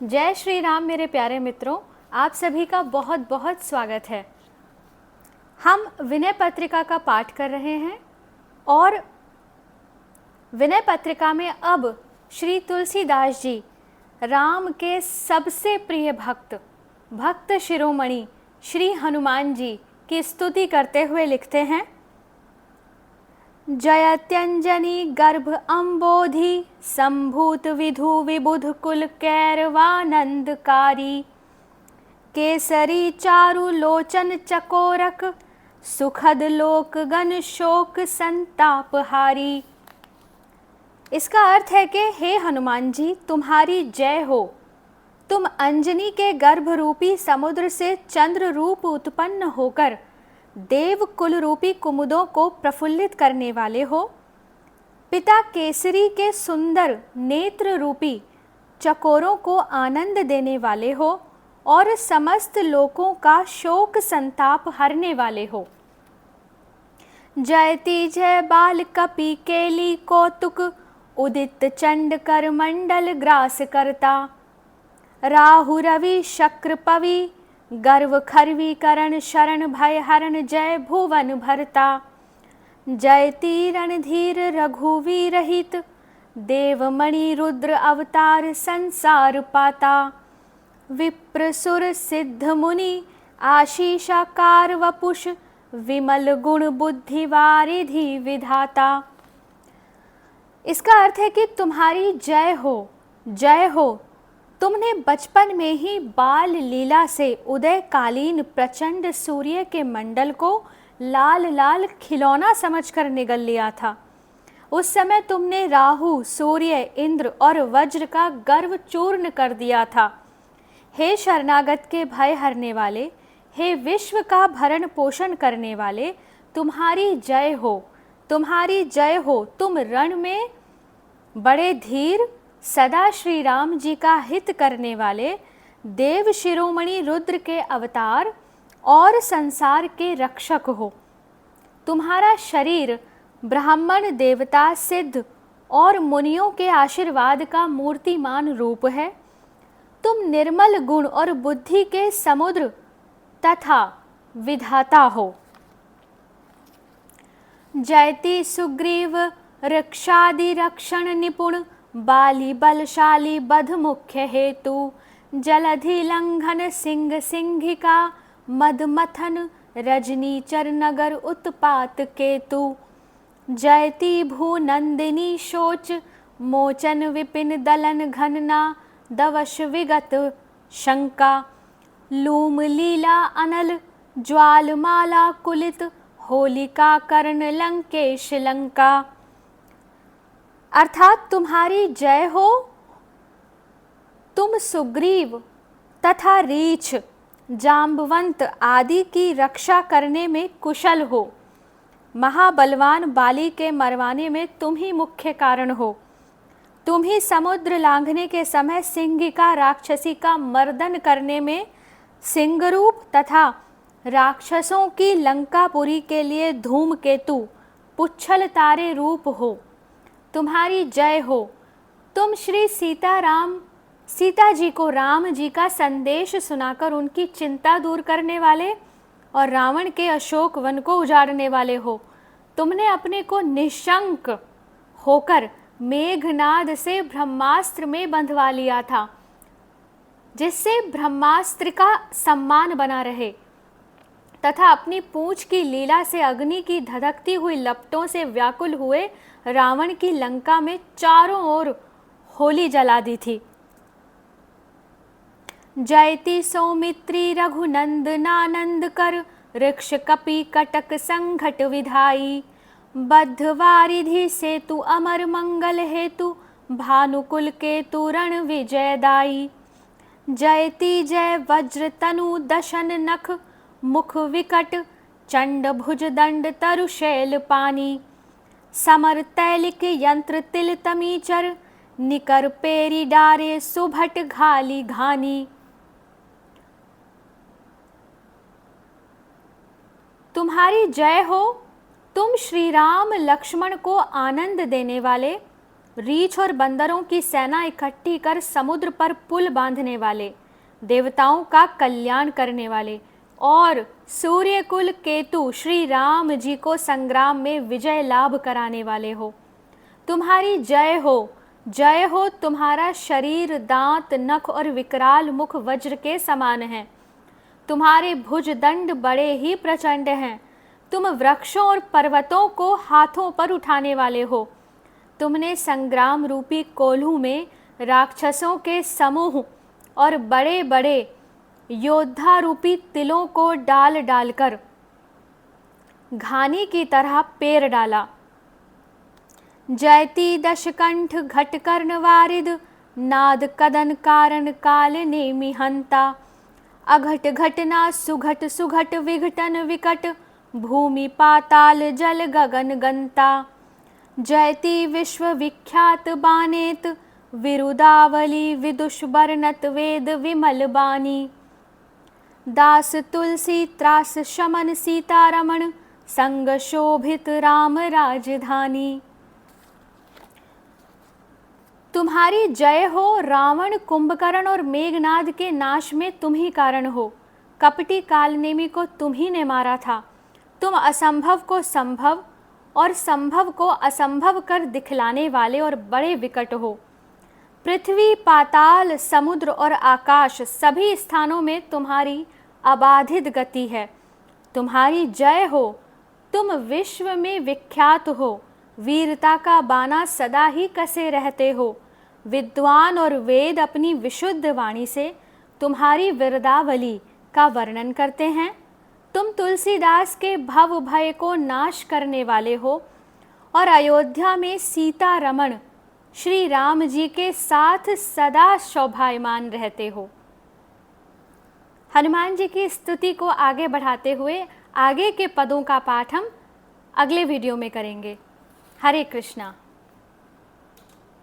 जय श्री राम मेरे प्यारे मित्रों, आप सभी का बहुत बहुत स्वागत है। हम विनय पत्रिका का पाठ कर रहे हैं और विनय पत्रिका में अब श्री तुलसीदास जी राम के सबसे प्रिय भक्त शिरोमणि श्री हनुमान जी की स्तुति करते हुए लिखते हैं। जयत्यंजनी गर्भ अम्बोधि संभूत विधु विबुध कुल कैरवानंदकारी केसरी चारु लोचन चकोरक सुखद लोक गण शोक संतापहारी। इसका अर्थ है कि हे हनुमान जी, तुम्हारी जय हो। तुम अंजनी के गर्भ रूपी समुद्र से चंद्र रूप उत्पन्न होकर देव कुल रूपी कुमुदों को प्रफुल्लित करने वाले हो। पिता केसरी के सुंदर नेत्र रूपी चकोरों को आनंद देने वाले हो और समस्त लोकों का शोक संताप हरने वाले हो। जयति जय बाल कपि केली कौतुक उदित चंड कर मंडल ग्रास करता राहु रवि शक्र पवि गर्व खरवी करण शरण भय हरण जय भुवन भरता जयति रणधीर रघुवीर रहित देवमणि रुद्र अवतार संसार पाता विप्र सुर सिद्ध मुनि आशीषाकार वपुष विमल गुण बुद्धि वारिधि विधाता। इसका अर्थ है कि तुम्हारी जय हो, जय हो। तुमने बचपन में ही बाल लीला से उदयकालीन प्रचंड सूर्य के मंडल को लाल लाल खिलौना समझकर निगल लिया था। उस समय तुमने राहु, सूर्य, इंद्र और वज्र का गर्व चूर्ण कर दिया था। हे शरणागत के भय हरने वाले, हे विश्व का भरण पोषण करने वाले, तुम्हारी जय हो, तुम्हारी जय हो। तुम रण में बड़े धीर, सदा श्री राम जी का हित करने वाले, देव शिरोमणि रुद्र के अवतार और संसार के रक्षक हो। तुम्हारा शरीर ब्राह्मण, देवता, सिद्ध और मुनियों के आशीर्वाद का मूर्तिमान रूप है। तुम निर्मल गुण और बुद्धि के समुद्र तथा विधाता हो। जयति सुग्रीव रक्षादि रक्षण निपुण बाली बलशाली बध मुख्य हेतु जलधि लंघन सिंह सिंहिका मद मथन रजनीचर नगर उत्पात केतु जयति भूनंदिनी शोच मोचन विपिन दलन घनना दवश विगत शंका लूम लीला अनल ज्वालमाला कुलित होलिका कर्ण लंकेश लंका। अर्थात तुम्हारी जय हो। तुम सुग्रीव तथा रीछ, जाम्बवंत आदि की रक्षा करने में कुशल हो। महाबलवान बाली के मरवाने में तुम ही मुख्य कारण हो। तुम ही समुद्र लांघने के समय सिंहिका राक्षसी का मर्दन करने में सिंहरूप तथा राक्षसों की लंकापुरी के लिए धूमकेतु पुच्छल तारे रूप हो। तुम्हारी जय हो। तुम श्री सीता जी को राम जी का संदेश सुनाकर उनकी चिंता दूर करने वाले और रावण के अशोक वन को उजाड़ने वाले हो। तुमने अपने को निशंक होकर मेघनाद से ब्रह्मास्त्र में बंधवा लिया था, जिससे ब्रह्मास्त्र का सम्मान बना रहे, तथा अपनी पूंछ की लीला से अग्नि की धधकती हुई लपटों से व्याकुल हुए रावण की लंका में चारों ओर होली जला दी थी। जयति सौमित्री रघुनंदनानंद कर वृक्ष कपि कटक संघट विधाई बद्ध वारिधि सेतु अमर मंगल हेतु भानुकुल केतु रण विजयदाई जयति जय वज्र तनु दशन नख मुख विकट चंड भुज दंड तरु शैल पानी समर तैलिक यंत्र तिल तमीचर निकर पेरी डारे सुभट घाली घानी। तुम्हारी जय हो। तुम श्री राम लक्ष्मण को आनंद देने वाले, रीछ और बंदरों की सेना इकट्ठी कर समुद्र पर पुल बांधने वाले, देवताओं का कल्याण करने वाले और सूर्यकुल केतु श्री राम जी को संग्राम में विजय लाभ कराने वाले हो। तुम्हारी जय हो, जय हो। तुम्हारा शरीर दांत, नख और विकराल मुख वज्र के समान है। तुम्हारे भुजदंड बड़े ही प्रचंड हैं। तुम वृक्षों और पर्वतों को हाथों पर उठाने वाले हो। तुमने संग्राम रूपी कोल्हू में राक्षसों के समूह और बड़े बड़े योद्धा रूपी तिलों को डाल डालकर घानी की तरह पेर डाला। जयति दशकंठ घटकर्ण वारिद, नाद कदन कारण काल नेमि हंता। अघट घटना सुघट सुघट विघटन विकट, भूमि पाताल जल गगन गंता। जयति विश्व विख्यात बानेत, विरुदावली विदुष बरनत वेद विमल बानी। दास तुलसी त्रास शमन सीतारमण, संग शोभित राम राजधानी। तुम्हारी जय हो। रावण, कुंभकर्ण और मेघनाद के नाश में तुम ही कारण हो। कपटी कालनेमी को तुम ही ने मारा था। तुम असंभव को संभव और संभव को असंभव कर दिखलाने वाले और बड़े विकट हो। पृथ्वी, पाताल, समुद्र और आकाश सभी स्थानों में तुम्हारी अबाधित गति है। तुम्हारी जय हो। तुम विश्व में विख्यात हो। वीरता का बाना सदा ही कसे रहते हो। विद्वान और वेद अपनी विशुद्ध वाणी से तुम्हारी वीरदावली का वर्णन करते हैं। तुम तुलसीदास के भव भय को नाश करने वाले हो और अयोध्या में सीता रमण श्री राम जी के साथ सदा शोभायमान रहते हो। हनुमान जी की स्तुति को आगे बढ़ाते हुए आगे के पदों का पाठ हम अगले वीडियो में करेंगे। हरे कृष्णा।